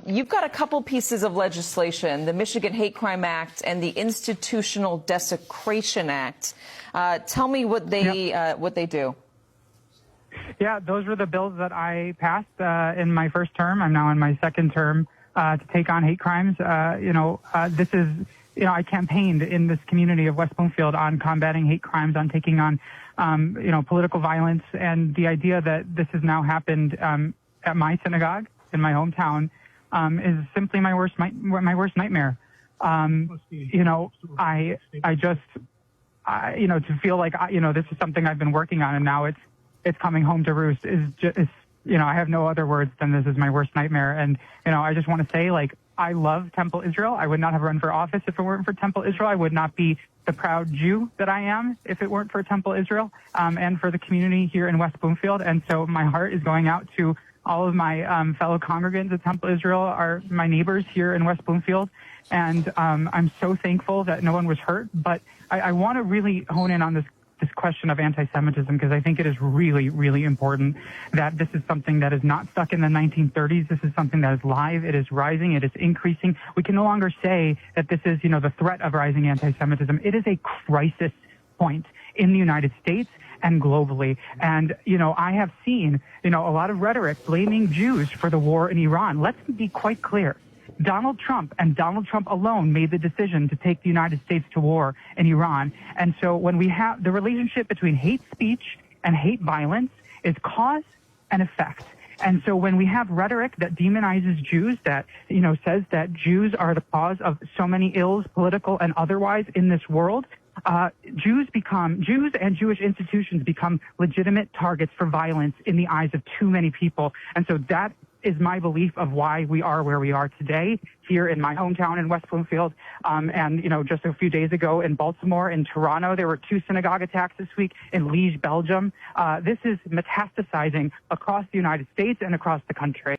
You've got a couple pieces of legislation, the Michigan Hate Crime Act and the Institutional Desecration Act. Tell me what they do. Yeah, those were the bills that I passed in my first term. I'm now in my second term to take on hate crimes. This is, I campaigned in this community of West Bloomfield on combating hate crimes, on taking on, political violence. And the idea that this has now happened at my synagogue in my hometown is simply my worst nightmare. To feel like, this is something I've been working on and now it's coming home to roost is just, I have no other words than this is my worst nightmare. And, I just want to say, I love Temple Israel. I would not have run for office if it weren't for Temple Israel. I would not be the proud Jew that I am if it weren't for Temple Israel and for the community here in West Bloomfield. And so my heart is going out to all of my fellow congregants at Temple Israel, are my neighbors here in West Bloomfield. And I'm so thankful that no one was hurt. But I want to really hone in on this question of anti-Semitism, because I think it is really, really important that this is something that is not stuck in the 1930s. This is something that is live. It is rising. It is increasing. We can no longer say that this is, the threat of rising anti-Semitism. It is a crisis point in the United States and globally. And, I have seen, a lot of rhetoric blaming Jews for the war in Iran. Let's be quite clear. Donald Trump and Donald Trump alone made the decision to take the United States to war in Iran. And so when we have the relationship between hate speech and hate violence is cause and effect. And so when we have rhetoric that demonizes Jews, that, says that Jews are the cause of so many ills, political and otherwise, in this world, Jews and Jewish institutions become legitimate targets for violence in the eyes of too many people. And so that is my belief of why we are where we are today here in my hometown in West Bloomfield. Just a few days ago in Baltimore, in Toronto, there were 2 synagogue attacks this week in Liège, Belgium. This is metastasizing across the United States and across the country.